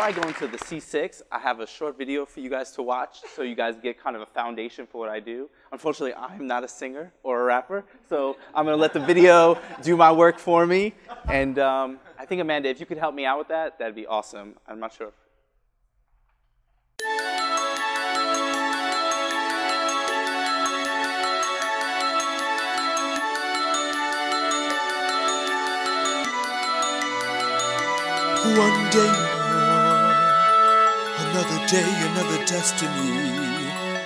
before I go into the C6, I have a short video for you guys to watch so you guys get kind of a foundation for what I do. Unfortunately, I'm not a singer or a rapper, so I'm going to let the video do my work for me. And I think, Amanda, if you could help me out with that, that'd be awesome. I'm not sure if... One day more, another day, another destiny,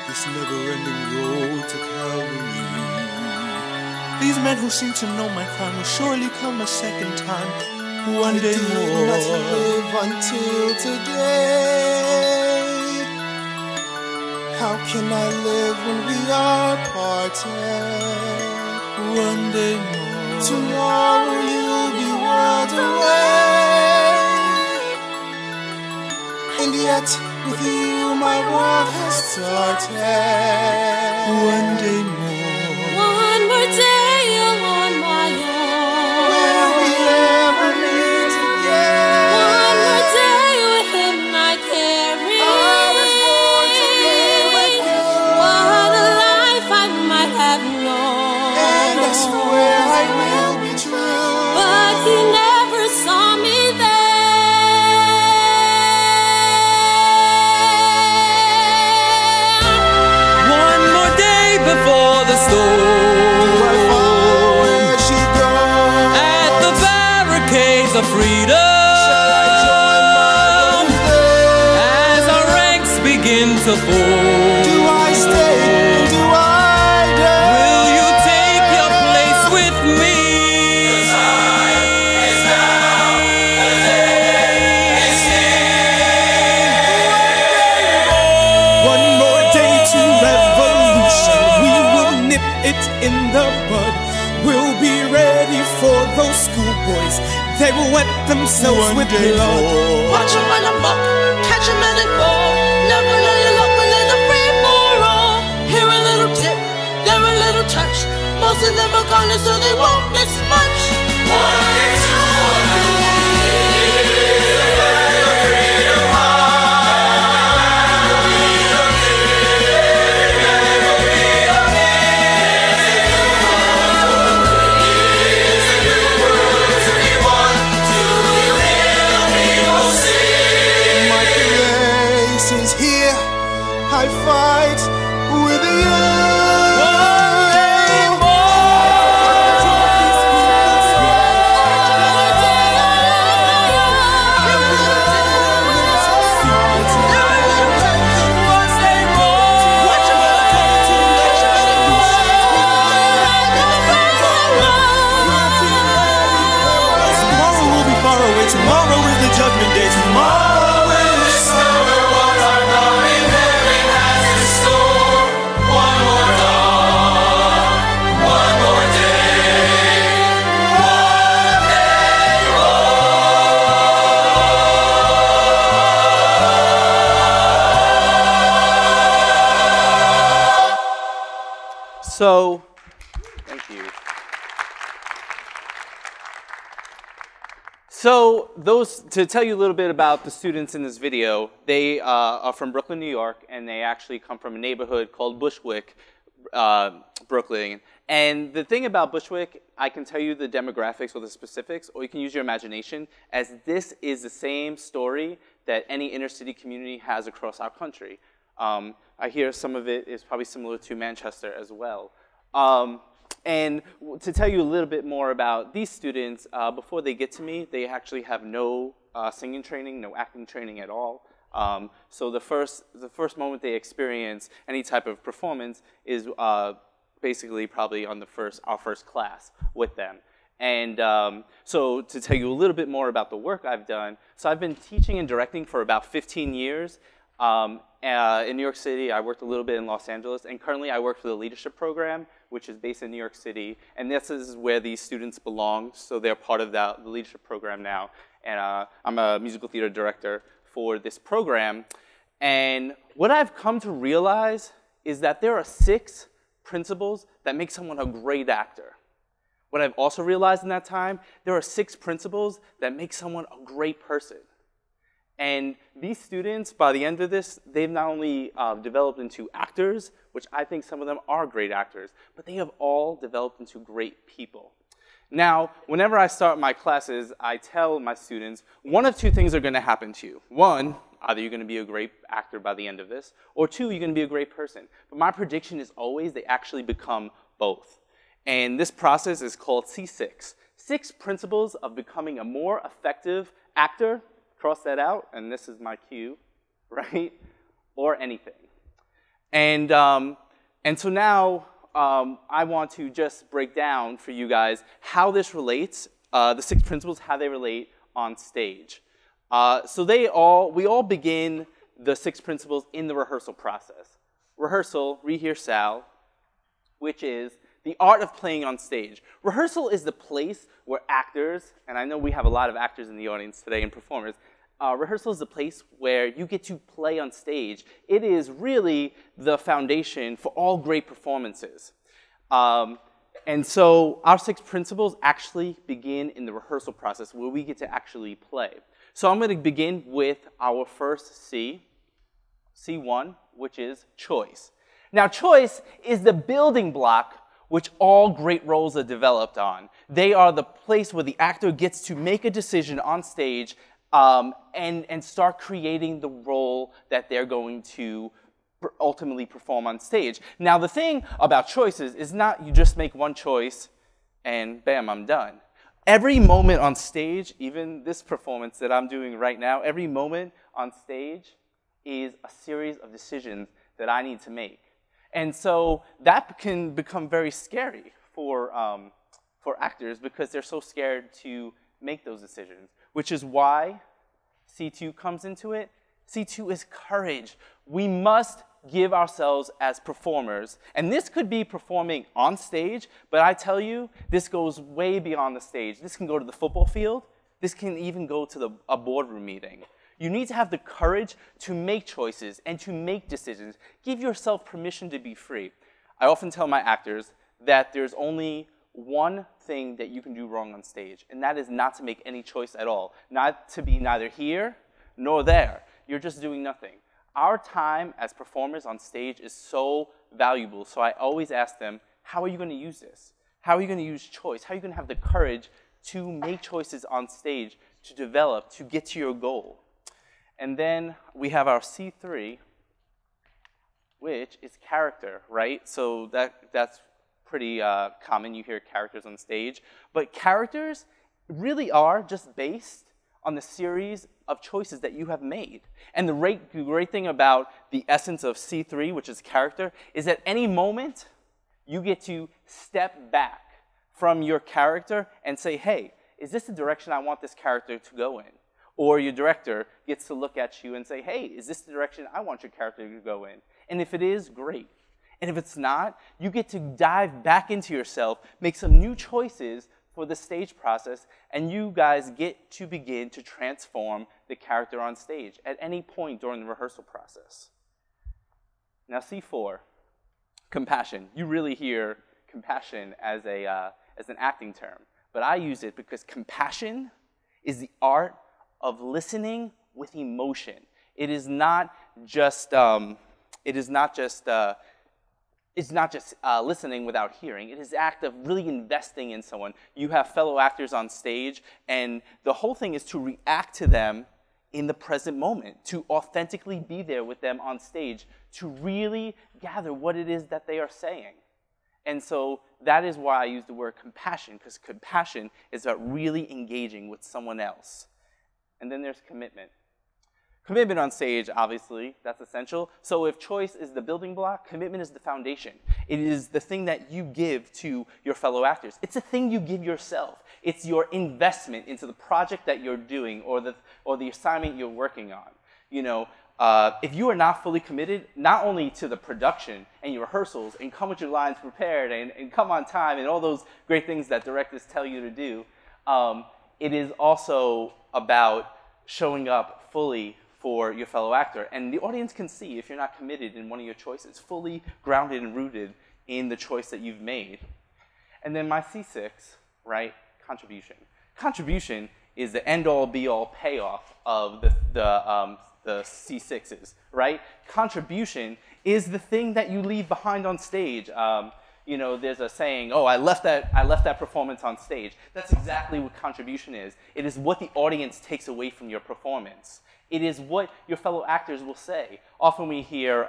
this never-ending road to Calvary. These men who seem to know my crime will surely come a second time. One day more. Not live until today. How can I live when we are parted? One day more. Tomorrow you'll be worlds away. And yet, with you, my world has started. One day more. One more day on my own. Will we ever meet again? One more day with him I carry. I was born to live with you. What a life I might have known. And I swear I will be true. But he never saw me there. Before the storm, where she goes, at the barricades of freedom, shall I join my brother? as our ranks begin to fall. Do I stay? Do I die? Will you take your place with me? The time is now. The day is here. One more day to revolution. It in the bud. We'll be ready for those schoolboys. They will wet themselves with blood. Watch them run amok, catch them and fall. Never let your luck when there's a free for all. Here a little tip, there a little touch. Most of them are gone, so they won't miss much. One day to a new I fight with you. Tomorrow will be far away. Tomorrow is the judgment day. Tomorrow will discover what our God in heaven has in store. One more dawn, one more day, one day more. So, thank you. So to tell you a little bit about the students in this video, they are from Brooklyn, New York, and they actually come from a neighborhood called Bushwick, Brooklyn. And the thing about Bushwick, I can tell you the demographics or the specifics, or you can use your imagination, as this is the same story that any inner city community has across our country. I hear some of it is probably similar to Manchester as well. And to tell you a little bit more about these students, before they get to me, they actually have no singing training, no acting training at all. So the first moment they experience any type of performance is basically probably on our first class with them. And so to tell you a little bit more about the work I've done, so I've been teaching and directing for about 15 years. In New York City, I worked a little bit in Los Angeles, and currently I work for the leadership program, which is based in New York City, and this is where these students belong, so they're part of the leadership program now, and I'm a musical theater director for this program, and what I've come to realize is that there are 6 principles that make someone a great actor. What I've also realized in that time, there are 6 principles that make someone a great person. And these students, by the end of this, they've not only developed into actors, which I think some of them are great actors, but they have all developed into great people. Now, whenever I start my classes, I tell my students, one of two things are going to happen to you. One, either you're going to be a great actor by the end of this, or two, you're going to be a great person. But my prediction is always they actually become both. And this process is called C6. 6 principles of becoming a more effective actor. Cross that out, and this is my cue, right? Or anything. And so now I want to just break down for you guys how this relates, the 6 principles, how they relate on stage. So we all begin the 6 principles in the rehearsal process. Rehearsal, rehear Sal, which is the art of playing on stage. Rehearsal is the place where actors, and I know we have a lot of actors in the audience today and performers, rehearsal is the place where you get to play on stage. It is really the foundation for all great performances. And so our 6 principles actually begin in the rehearsal process where we get to actually play. So I'm going to begin with our first C, C1, which is choice. Now, choice is the building block which all great roles are developed on. They are the place where the actor gets to make a decision on stage and start creating the role that they're going to ultimately perform on stage. Now, the thing about choices is not you just make one choice and bam, I'm done. Every moment on stage, even this performance that I'm doing right now, every moment on stage is a series of decisions that I need to make. And so that can become very scary for actors because they're so scared to make those decisions, which is why C2 comes into it. C2 is courage. We must give ourselves as performers. And this could be performing on stage, but I tell you, this goes way beyond the stage. This can go to the football field. This can even go to a boardroom meeting. You need to have the courage to make choices and to make decisions. Give yourself permission to be free. I often tell my actors that there's only one thing that you can do wrong on stage, and that is not to make any choice at all. Not to be neither here nor there. You're just doing nothing. Our time as performers on stage is so valuable, so I always ask them, how are you going to use this? How are you going to use choice? How are you going to have the courage to make choices on stage, to develop, to get to your goal? And then we have our C3, which is character, right? So that's pretty common. You hear characters on stage. But characters really are just based on the series of choices that you have made. And the great thing about the essence of C3, which is character, is at any moment, you get to step back from your character and say, hey, is this the direction I want this character to go in? Or your director gets to look at you and say, hey, is this the direction I want your character to go in? And if it is, great. And if it's not, you get to dive back into yourself, make some new choices for the stage process, and you guys get to begin to transform the character on stage at any point during the rehearsal process. Now, C4, compassion. You really hear compassion as an acting term, but I use it because compassion is the art of listening with emotion. It is not just listening without hearing. It is the act of really investing in someone. You have fellow actors on stage, and the whole thing is to react to them in the present moment, to authentically be there with them on stage, to really gather what it is that they are saying. And so that is why I use the word compassion, because compassion is about really engaging with someone else. And then there's commitment. Commitment on stage, obviously, that's essential. So if choice is the building block, commitment is the foundation. It is the thing that you give to your fellow actors. It's a thing you give yourself. It's your investment into the project that you're doing or the assignment you're working on. You know, if you are not fully committed, not only to the production and your rehearsals and come with your lines prepared and come on time and all those great things that directors tell you to do, it is also about showing up fully for your fellow actor. And the audience can see if you're not committed in one of your choices, fully grounded and rooted in the choice that you've made. And then my C6, right, contribution. Contribution is the end-all, be-all payoff of the C6s, right? Contribution is the thing that you leave behind on stage. You know, there's a saying, oh, I left that performance on stage. That's exactly what contribution is. It is what the audience takes away from your performance. It is what your fellow actors will say. Often we hear,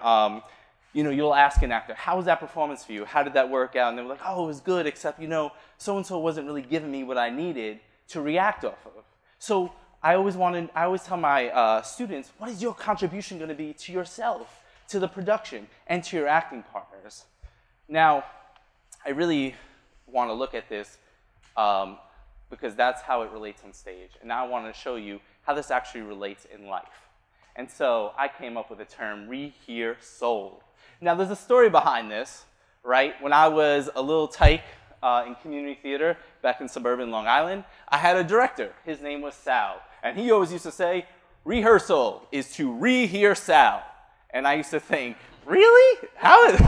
you know, you'll ask an actor, how was that performance for you? How did that work out? And they're like, oh, it was good, except, you know, so-and-so wasn't really giving me what I needed to react off of. So I always tell my students, what is your contribution going to be to yourself, to the production, and to your acting partners? Now, I really want to look at this because that's how it relates on stage. And now I want to show you how this actually relates in life. And so I came up with the term rehearsal. Now, there's a story behind this, right? When I was a little tyke in community theater back in suburban Long Island, I had a director. His name was Sal. And he always used to say, rehearsal is to rehear Sal. And I used to think, really? How is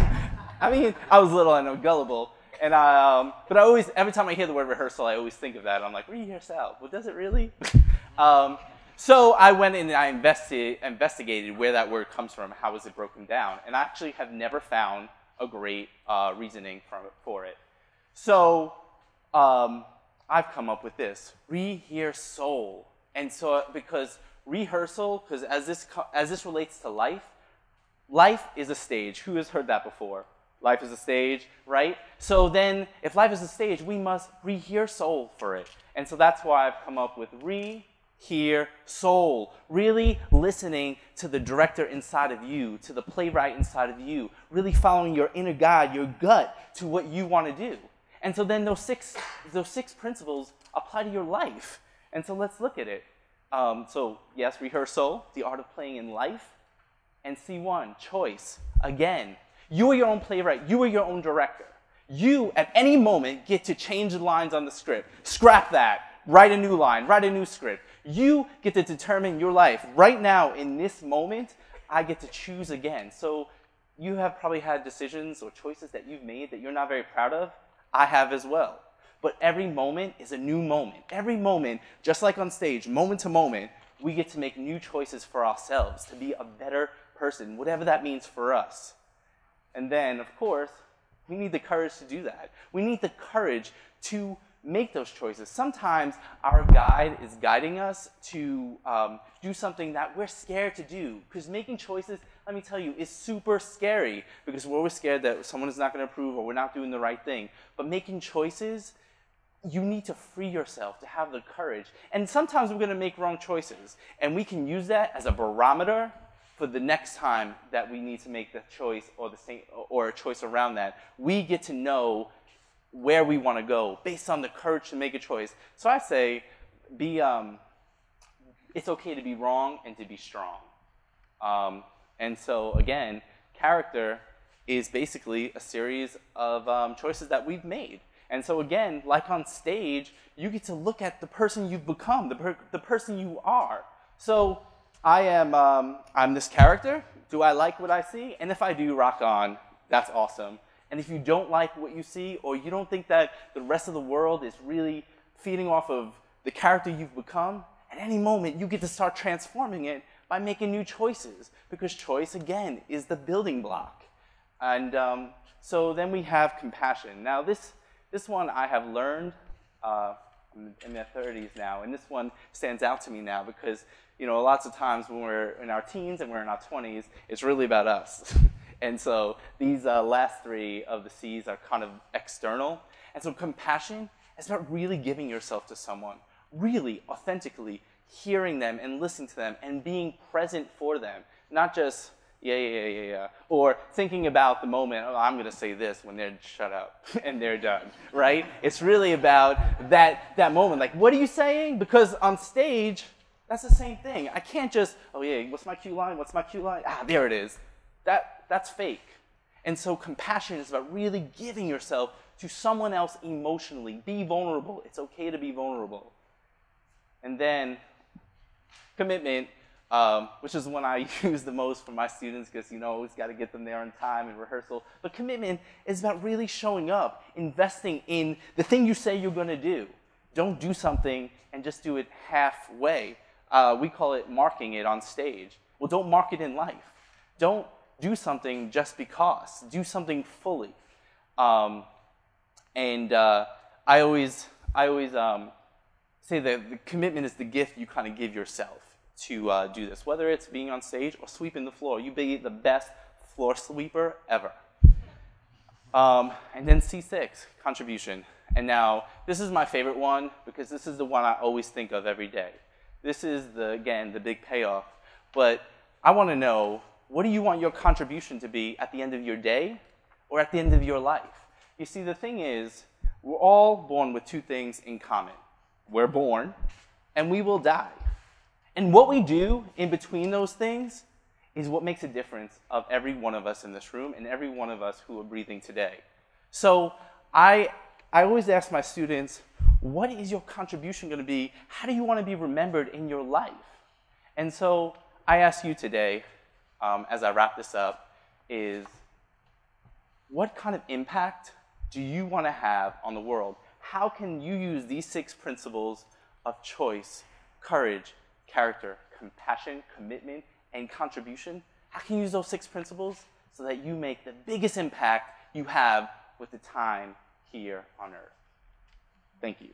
I mean, I was little and gullible, and but I always, every time I hear the word rehearsal, I always think of that. I'm like, rehearsal, well, does it really? So I went in and I investigated where that word comes from, how is it broken down, and I actually have never found a great reasoning for it. So I've come up with this, rehearsal, and so because rehearsal, because as this relates to life, life is a stage. Who has heard that before? Life is a stage, right? So then, if life is a stage, we must rehearsal for it. And so that's why I've come up with rehearsal. Really listening to the director inside of you, to the playwright inside of you, really following your inner guide, your gut, to what you want to do. And so then those six principles apply to your life. And so let's look at it. So yes, rehearsal, the art of playing in life. And C1, choice. Again, you are your own playwright. You are your own director. You, at any moment, get to change the lines on the script. Scrap that. Write a new line. Write a new script. You get to determine your life. Right now, in this moment, I get to choose again. So you have probably had decisions or choices that you've made that you're not very proud of. I have as well. But every moment is a new moment. Every moment, just like on stage, moment to moment, we get to make new choices for ourselves to be a better person, whatever that means for us. And then, of course, we need the courage to do that. We need the courage to make those choices. Sometimes our guide is guiding us to do something that we're scared to do. Because making choices, let me tell you, is super scary. Because we're always scared that someone is not going to approve or we're not doing the right thing. But making choices, you need to free yourself to have the courage. And sometimes we're going to make wrong choices. And we can use that as a barometer for the next time that we need to make the choice or a choice around that. We get to know where we want to go based on the courage to make a choice. So I say, it's okay to be wrong and to be strong. And so again, character is basically a series of choices that we've made. And so again, like on stage, you get to look at the person you've become, the person you are. So I'm this character. Do I like what I see? And if I do, rock on. That's awesome. And if you don't like what you see, or you don't think that the rest of the world is really feeding off of the character you've become, at any moment you get to start transforming it by making new choices. Because choice, again, is the building block. And so then we have compassion. Now this one I have learned in my 30s now, and this one stands out to me now because, you know, lots of times when we're in our teens and we're in our 20s, it's really about us. And so these last three of the C's are kind of external. And so compassion is about really giving yourself to someone, really authentically hearing them and listening to them and being present for them, not just yeah, or thinking about the moment, oh, I'm going to say this when they're shut up and they're done, right? It's really about that moment. Like, what are you saying? Because on stage, that's the same thing. I can't just, oh yeah, what's my cue line? What's my cue line? Ah, there it is. That's fake. And so compassion is about really giving yourself to someone else emotionally. Be vulnerable. It's okay to be vulnerable. And then commitment, which is one I use the most for my students because, you know, always got to get them there on time in rehearsal. But commitment is about really showing up, investing in the thing you say you're going to do. Don't do something and just do it halfway. We call it marking it on stage. Well, don't mark it in life. Don't do something just because. Do something fully. I always say that the commitment is the gift you kind of give yourself to do this. Whether it's being on stage or sweeping the floor, you be the best floor sweeper ever. And then C6, contribution. And now, this is my favorite one because this is the one I always think of every day. This is, again, the big payoff. But I want to know, what do you want your contribution to be at the end of your day or at the end of your life? You see, the thing is, we're all born with two things in common. We're born, and we will die. And what we do in between those things is what makes a difference of every one of us in this room and every one of us who are breathing today. So I always ask my students, what is your contribution going to be? How do you want to be remembered in your life? And so I ask you today, as I wrap this up, is what kind of impact do you want to have on the world? How can you use these 6 principles of choice, courage, character, compassion, commitment, and contribution? How can you use those 6 principles so that you make the biggest impact you have with the time here on earth? Thank you.